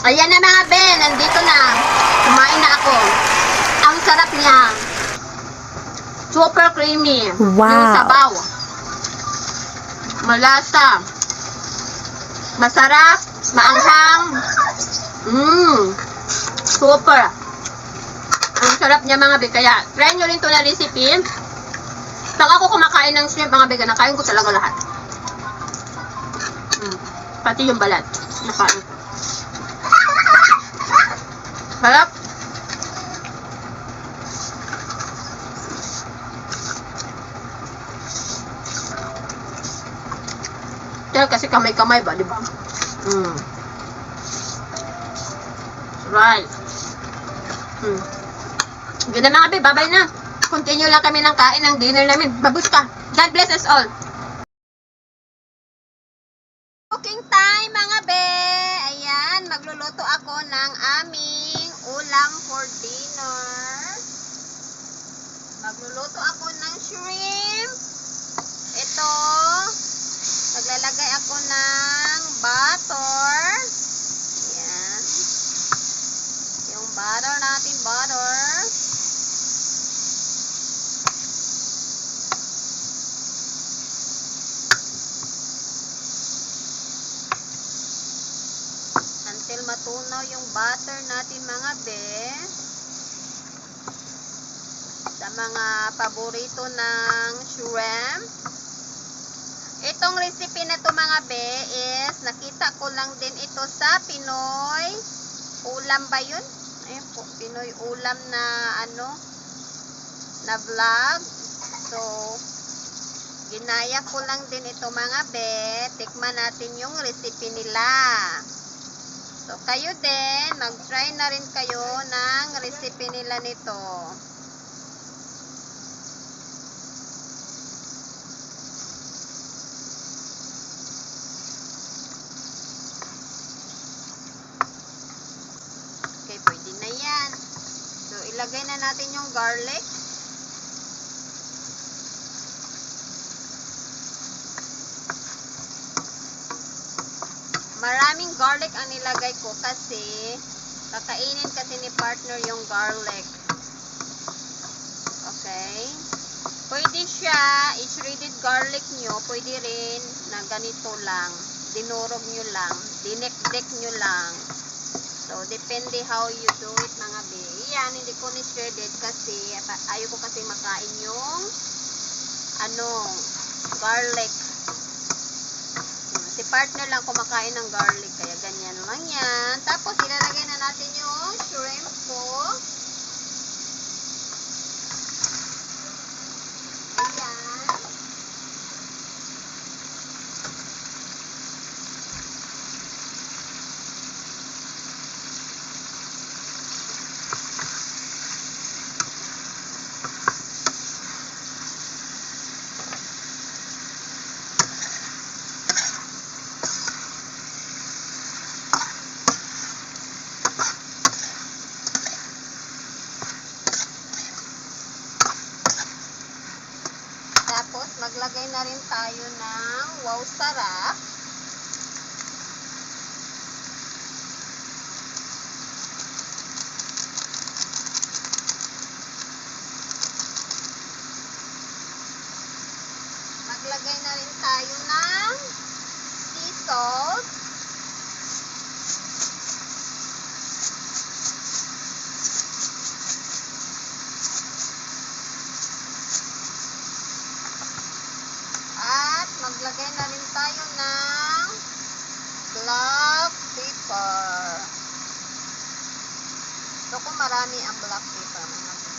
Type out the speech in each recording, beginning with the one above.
Ayan na mga be, nandito na. Kumain na ako. Ang sarap niya. Super creamy. Wow. Yung sabaw. Malasa. Masarap. Maanghang. Super. Ang sarap niya mga be. Kaya, try nyo rin to na recipe. Pag ako kumakain ng shrimp mga be, nakain ko talaga lahat. Pati yung balat. Nakain ko. Sarap. Dahil kasi kamay-kamay ba, di ba? Right. Yun na mga be, bye-bye na. Continue lang kami ng kain ng dinner namin. Babus ka. God bless us all. Cooking time mga be. Ayan, magluluto ako ng aming ulam for dinner. Magluluto ako ng shrimp. Ito, maglalagay ako ng butter. Ayan. Yung butter natin, butter. Until matunaw yung butter natin mga be. Sa mga paborito ng shrimp. Itong recipe na to mga be is nakita ko lang din ito sa Pinoy ulam ba yun? Ayun po, Pinoy ulam na ano na vlog. So ginaya ko lang din ito mga be. Tikman natin yung recipe nila. So kayo din, mag-try na rin kayo ng recipe nila nito. Okay, pwede na yan. So, ilagay na natin yung garlic. Maraming garlic ang nilagay ko kasi kakainin kasi ni partner yung garlic. Okay? Pwede siya, i-shredded garlic nyo, pwede rin na ganito lang. Dinurog nyo lang. Dinek-dek nyo lang. So, depende how you do it mga be. Yan, hindi ko ni-shredded kasi ayoko kasi makain yung garlic. Si partner lang kumakain ng garlic, kaya ganyan lang yan. Tapos, ilalagay na natin yung shrimp ko. Ayan. Tapos, maglagay na rin tayo ng wow sarap. Maglagay na rin tayo ng sea salt. At maglagay na rin tayo ng black pepper. So, kung marami ang black pepper, mga be.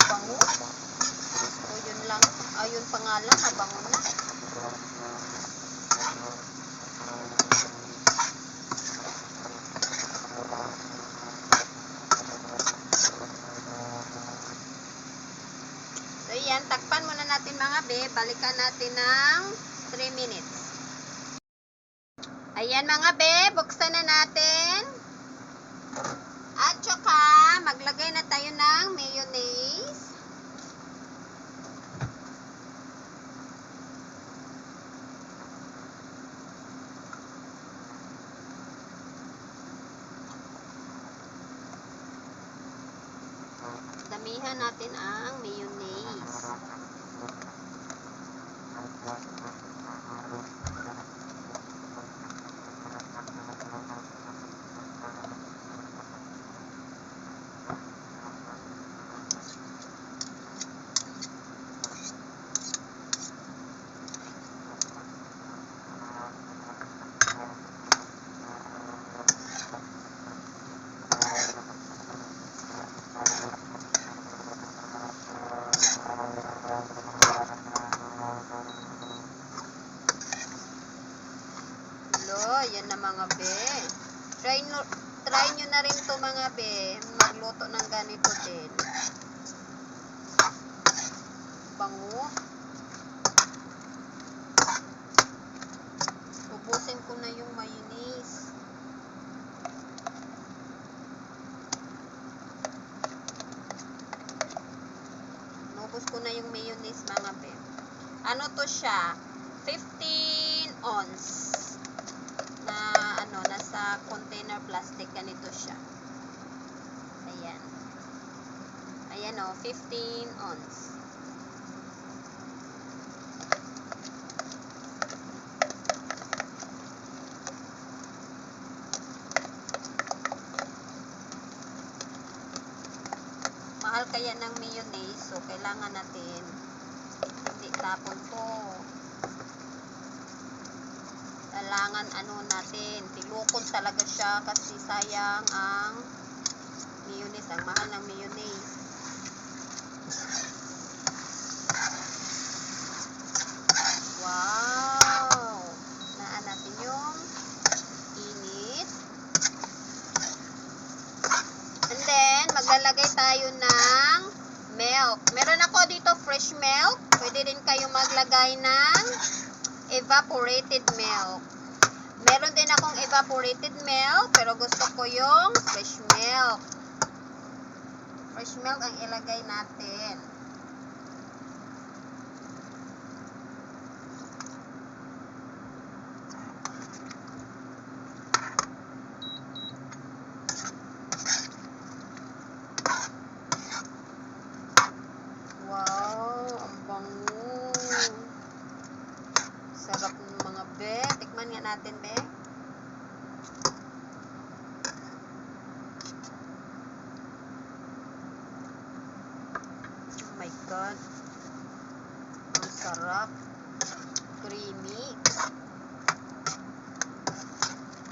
Bango. O, yun lang. Ayun pa nga lang, mabango na. So, yan. Takpan muna natin mga be. Balikan natin ng 3 minutes. Ayan mga be, buksan na natin. At saka, maglagay na tayo ng mayonnaise. Damihan natin ang mayonnaise. Yan na mga be. Try nyo na rin to mga be. Magluto ng ganito din. Bango. Ubusin ko na yung mayonnaise. Nubos ko na yung mayonnaise mga be. Ano to siya? 15 ounce. Nasa container plastic, ganito siya. Ayan. Ayan o, 15 ounce. Mahal kaya ng mayonnaise, so kailangan natin hindi tapon to. Kailangan natin, tilukon talaga siya kasi sayang ang mayonnaise, ang mahal ng mayonnaise. Wow! Naan natin yung init. And then, maglalagay tayo ng milk. Meron ako dito fresh milk. Pwede din kayo maglagay ng evaporated milk. Meron din akong evaporated milk, pero gusto ko yung fresh milk. Fresh milk ang ilagay natin. Wow, ang bango. Sarap ng mga be. Tikman nga natin, be. Oh my God. Ang sarap. Creamy.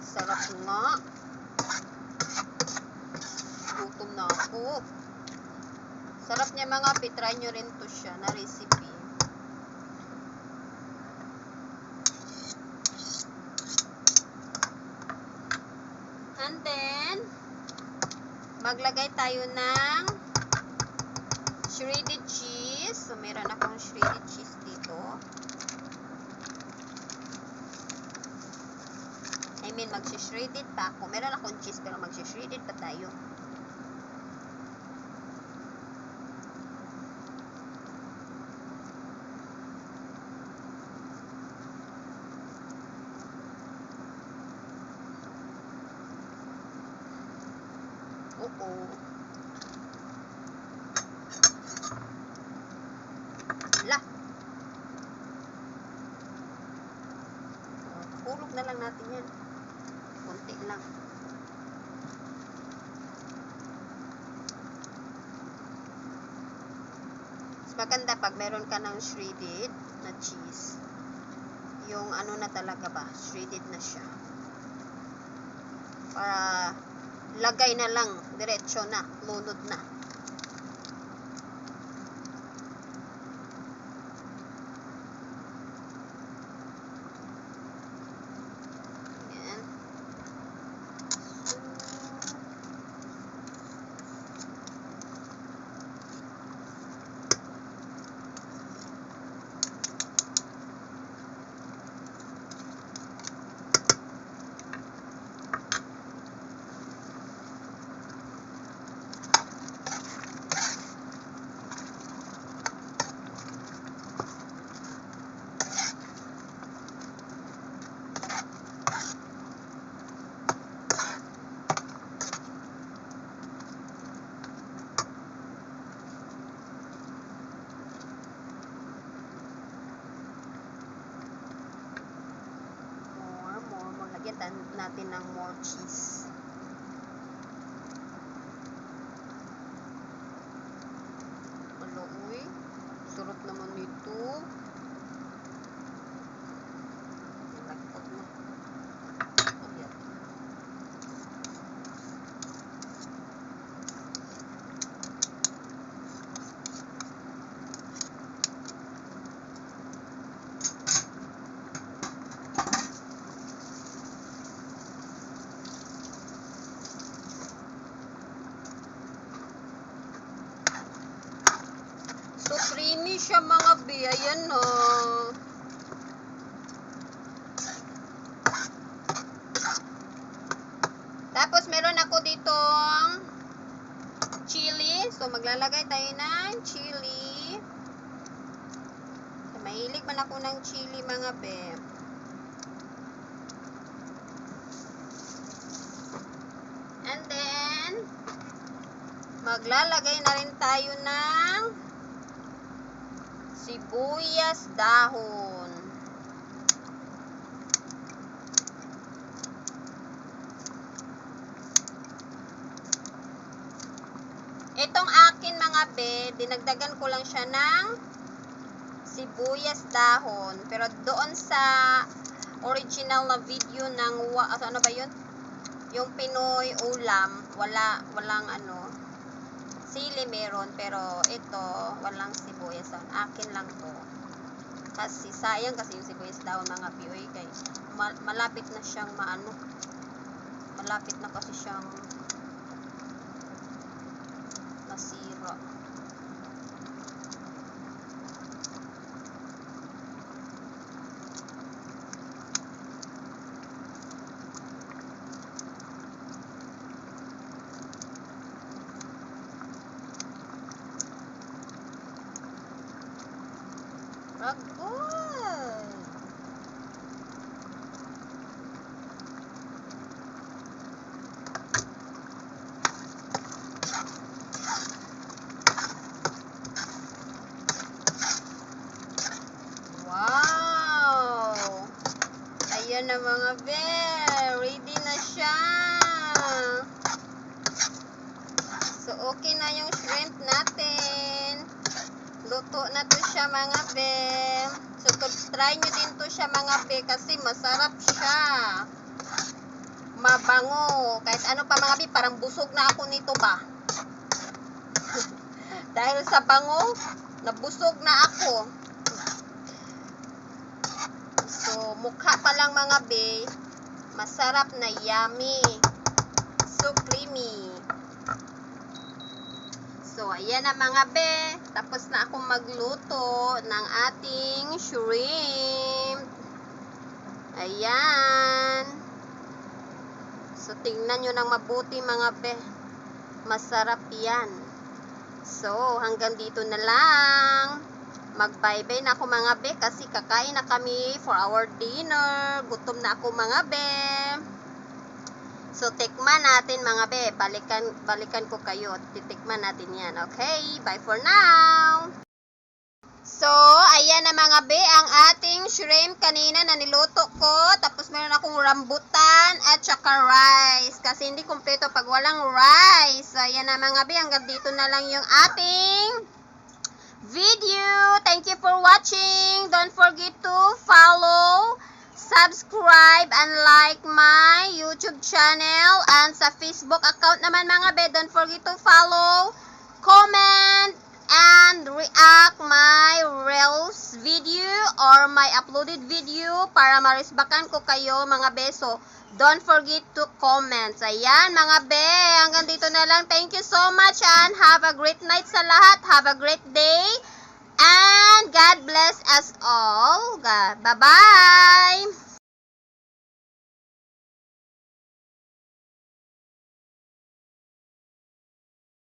Sarap nga. Gutom na ako. Sarap niya mga be. Try nyo rin to siya na recipe. And then, maglagay tayo ng shredded cheese. So, meron akong shredded cheese dito. I mean, mag-shredded pa ako. Meron akong cheese, pero mag-shredded pa tayo. Oo. Wala. Hulog na lang natin yan. Kunti lang. Mas maganda pag meron ka ng shredded na cheese. Yung na talaga ba? Shredded na siya. Para lagay na lang. Diretso na. Lunod na. Ayan. Lagyan natin ng more cheese. Ano, uy. Sarap naman nito. Lagpot mo. Ayan. So, creamy siya mga be. Ayan o. Tapos, meron ako ditong chili. So, maglalagay tayo ng chili. So, mahilig man ako ng chili mga be. And then, maglalagay na rin tayo ng sibuyas dahon. Itong akin mga be, dinagdagan ko lang siya ng sibuyas dahon. Pero doon sa original na video ng, ano ba yun? Yung Pinoy ulam, walang ano, sili meron, pero ito, walang sibuyas dahon. Akin lang to. Kasi sayang kasi yung sibuyas dahon mga piyoy, guys. Malapit na siyang maano. Malapit na kasi siyang masira. Ragoy! Wow! Ayan na mga bear. Ready na siya. So, okay na yung shrimp natin. Luto na to siya mga be. So, try nyo din to siya mga be kasi masarap siya. Mabango. Kahit ano pa mga be, parang busog na ako nito ba. Dahil sa bango, nabusog na ako. So, mukha pa lang mga be, masarap na yummy. So, creamy. So, ayan na mga be. Tapos na akong magluto ng ating shrimp. Ayan. So, tingnan nyo ng mabuti mga be. Masarap yan. So, hanggang dito na lang. Mag-bye-bye na ako mga be kasi kakain na kami for our dinner. Gutom na ako mga be. So, tikman natin mga be. Balikan ko kayo. Titikman natin yan. Okay? Bye for now! So, ayan na mga be. Ang ating shrimp kanina na niluto ko. Tapos meron akong rambutan at saka rice. Kasi hindi kumpleto pag walang rice. So, ayan na mga be. Hanggang dito na lang yung ating video. Thank you for watching. Don't forget to follow, subscribe, and like my YouTube channel. And sa Facebook account naman mga be, don't forget to follow, comment, and react my reels video or my uploaded video para marisbakan ko kayo mga be. So, don't forget to comment. Ayan mga be, hanggang dito na lang. Thank you so much and have a great night sa lahat. Have a great day and God bless us all. Bye-bye!